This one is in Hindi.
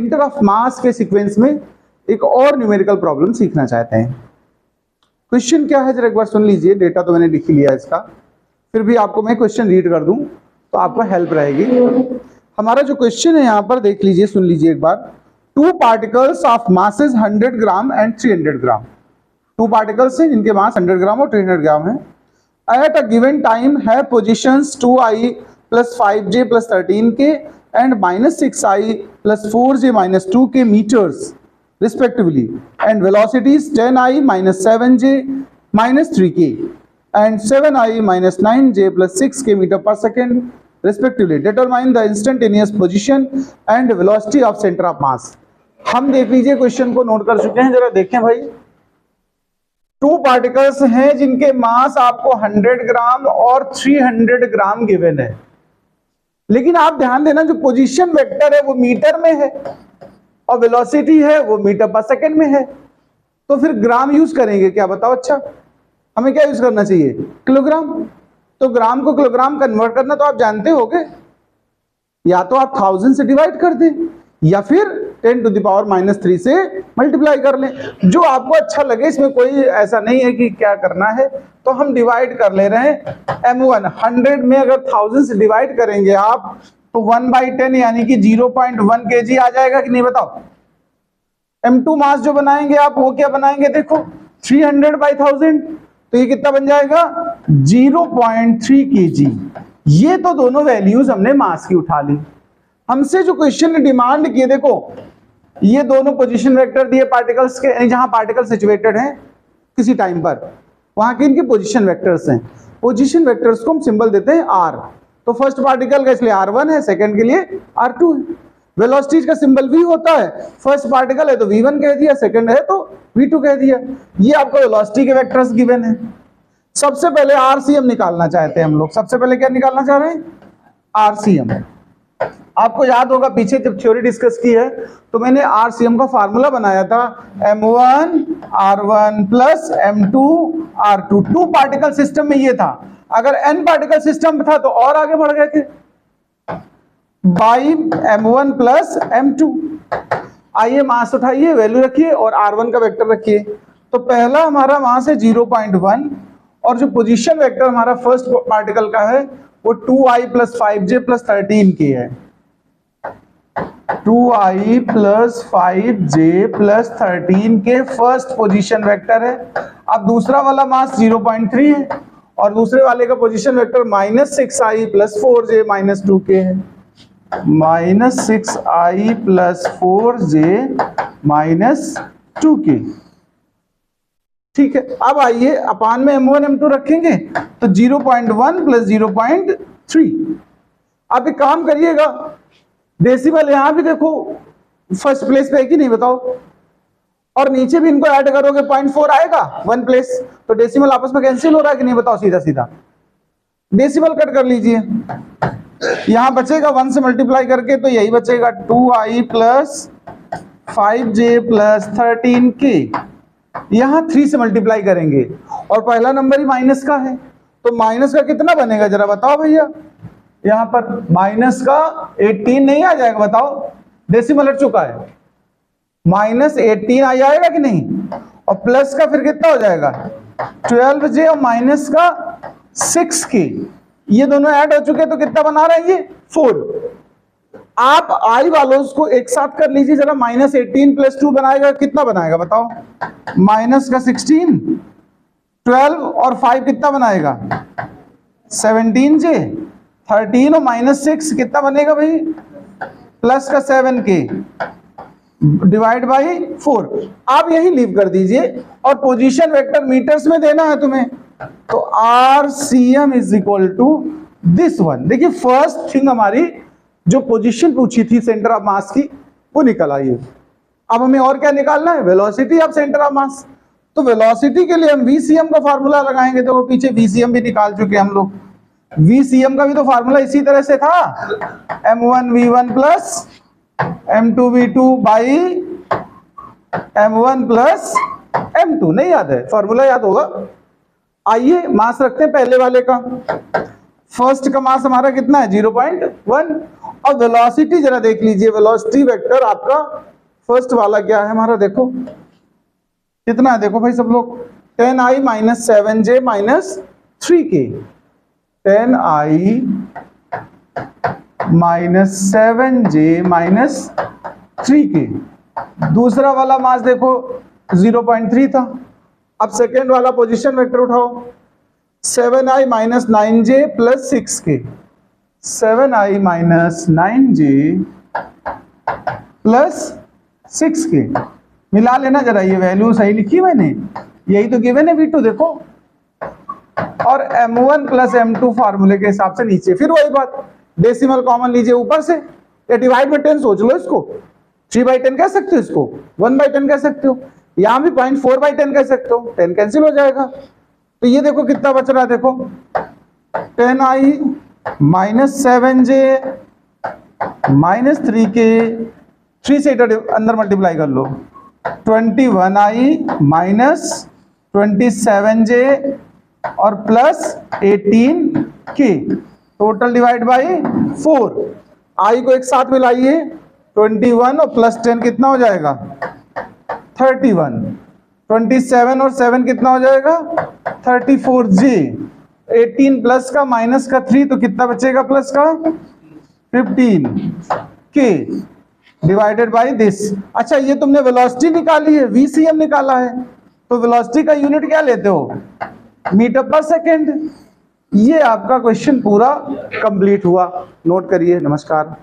सेंटर ऑफ मास के सीक्वेंस में एक और न्यूमेरिकल प्रॉब्लम सीखना चाहते हैं। क्वेश्चन क्या है जरा एक बार सुन लीजिए, डेटा तो मैंने लिख लिया इसका, फिर भी आपको मैं क्वेश्चन रीड कर दूं तो आपको हेल्प रहेगी। हमारा जो क्वेश्चन है यहाँ पर देख लीजिए, सुन लीजिए एक बार। Two particles of masses 100 gram and 300 gram, two particles हैं जिनके मास 100 ग्राम और 300 ग्राम है। एट अ गिवन टाइम है positions 2i + 5j + 13k and -6i + 4j - 2k metres respectively, and velocities 10i - 7j - 3k and 7i - 9j + 6k meter per second respectively. Determine the instantaneous position and velocity of center of mass. हम देख लीजिए क्वेश्चन को नोट कर चुके हैं, जरा देखें भाई। टू पार्टिकल्स हैं जिनके मास आपको 100 ग्राम और 300 ग्राम गिवन है, लेकिन आप ध्यान देना जो पोजीशन वेक्टर है वो मीटर में है और वेलोसिटी है वो मीटर पर सेकंड में है, तो फिर ग्राम यूज करेंगे क्या बताओ? अच्छा, हमें क्या यूज करना चाहिए? किलोग्राम। तो ग्राम को किलोग्राम कन्वर्ट करना तो आप जानते होगे, या तो आप 1000 से डिवाइड कर दें या फिर 10⁻³ से मल्टीप्लाई कर लें, जो आपको अच्छा लगे। इसमें कोई ऐसा नहीं है कि क्या करना है, तो हम डिवाइड कर ले रहे हैं। m1 100 में अगर 1000 से डिवाइड करेंगे आप तो 1/10 यानी कि 0.1 kg आ जाएगा कि नहीं बताओ? m2 मास जो बनाएंगे आप वो क्या बनाएंगे? देखो 300/1000, तो ये कितना बन जाएगा? 0.3 kg। ये तो दोनों वैल्यूज हमने मास की उठा ली। हमसे जो क्वेश्चन ने डिमांड किए, देखो ये दोनों पोजीशन वेक्टर दिए पार्टिकल्स के, जहां पार्टिकल सिचुएटेड हैं किसी टाइम पर, वहां के इनके पोजीशन वेक्टर्स हैं। पोजीशन वेक्टर्स को हम सिंबल देते हैं r। तो फर्स्ट पार्टिकल का इसलिए r1 है, सेकंड के लिए r2 है। वेलोसिटी का सिंबल v होता है, फर्स्ट पार्टिकल है तो v1 कह दिया, सेकंड है तो v2 कह दिया। ये आपको वेलोसिटी के वेक्टर्स गिवन है। सबसे पहले RCM निकालना चाहते हैं हम लोग। सबसे पहले क्या निकालना चाह रहे हैं? RCM। आपको याद होगा पीछे जब थ्योरी डिस्कस की है तो मैंने RCM का फार्मूला बनाया था, m1 r1 + m2 r2। To particle system में ये था। अगर n पार्टिकल सिस्टम था तो और आगे बढ़ गए थे, बाई m1 + m2। आइए मास उठाइए, वैल्यू रखिए और r1 का वेक्टर रखिए। तो पहला हमारा मास है 0.1 और जो पोजीशन वेक्टर हमारा फर्स्ट पार्टिकल का है वो 2i + 5j + 13k है। 2i + 5j + 13k first position vector है। अब दूसरा वाला मास 0.3 है और दूसरे वाले का position vector -6i + 4j - 2k है। -6i + 4j - 2k। ठीक है, अब आइए अपान में m1 m2 रखेंगे तो 0.1 + 0.3। अब एक काम करिएगा, डेसिमल यहां भी देखो फर्स्ट प्लेस पे है कि नहीं बताओ, और नीचे भी इनको ऐड करोगे 0.4 आएगा 1 प्लेस, तो डेसिमल आपस में कैंसिल हो रहा है कि नहीं बताओ? सीधा सीधा डेसिमल कट कर लीजिए। यहां बचेगा 1 से मल्टीप्लाई करके तो यही बचेगा 2i + 5j + 13k। यहां 3 से मल्टीप्लाई करेंगे और पहला नंबर ही माइनस का है, तो माइनस का कितना बनेगा जरा बताओ भैया? यहां पर माइनस का 18 नहीं आ जाएगा बताओ? डेसिमल हट चुका है, -18 आ जाएगा कि नहीं? और प्लस का फिर कितना हो जाएगा? 12j और माइनस का 6k। ये दोनों ऐड हो चुके तो कितना बना रहे हैं ये? 4। आप i वालों को एक साथ कर लीजिए जरा। -18 + 2 बनाएगा कितना बनाएगा बताओ? माइनस का 16, 12 और 5 कितना बनाएगा? 17j, 13 और -6 कितना बनेगा भाई? प्लस का 7k डिवाइड बाई 4। आप यही लीव कर दीजिए और पोजीशन वेक्टर मीटर्स में देना है तुम्हें, तो RCM = दिस वन। देखिए फर्स्ट थिंग हमारी जो पोजीशन पूछी थी सेंटर ऑफ मास की वो निकल आई है। अब हमें और क्या निकालना है? Velocity of centre of mass. तो वेलोसिटी के लिए हम VCM का फार्मूला लगाएंगे। तो वो पीछे VCM भी निकाल चुके हम लोग। VCM का भी तो फार्मूला इसी तरह से था, m1 v1 + m2 v2 by m1 + m2। नहीं याद है? फार्मूला याद होगा। आइए मास रखते हैं पहले वाले का। फर्स्ट का मास हमारा कितना है? 0.1 अब वेलोसिटी जरा देख लीजिए, वेलोसिटी वेक्टर आपका फर्स्ट वाला क्या है हमारा, देखो कितना है, देखो भाई सब लोग 10i minus 7j minus 3k, 10i minus 7j minus 3k। दूसरा वाला मास देखो 0.3 था। अब सेकेंड वाला पोजीशन वेक्टर उठाओ, 7i minus 9j plus 6k, 7i minus 9j plus 6k। मिला लेना जरा, ये वैल्यू सही लिखी मैंने, यही तो गिवन है V2 देखो, और m1 प्लस m2 फार्मूले के हिसाब से नीचे। फिर वही बात, डेसिमल कॉमन लीजिए ऊपर से, या डिवाइड बाई 10 सोच लो इसको, 3/10 कह सकते हो, इसको 1/10 कह सकते हो, यहां भी 0.4/10 कह सकते हो, 10 कैंसिल हो जाएगा। तो ये देखो कितना बच रहा है, देखो 10i minus 7j minus 3k, 3 से अंदर मल्टीप्लाई कर लो, 21i माइनस 27j और plus 18k, total divide by 4। i को एक साथ मिलाइए, 21 और प्लस 10 कितना हो जाएगा 31, 27 और 7 कितना हो जाएगा 34j, 18 प्लस का माइनस का 3 तो कितना बचेगा प्लस का 15k डिवाइडेड बाय दिस। अच्छा ये तुमने वेलोसिटी निकाली है, VCM निकाला है, तो वेलोसिटी का यूनिट क्या लेते हो, मीटर पर सेकेंड। ये आपका क्वेश्चन पूरा कंप्लीट हुआ, नोट करिए। नमस्कार।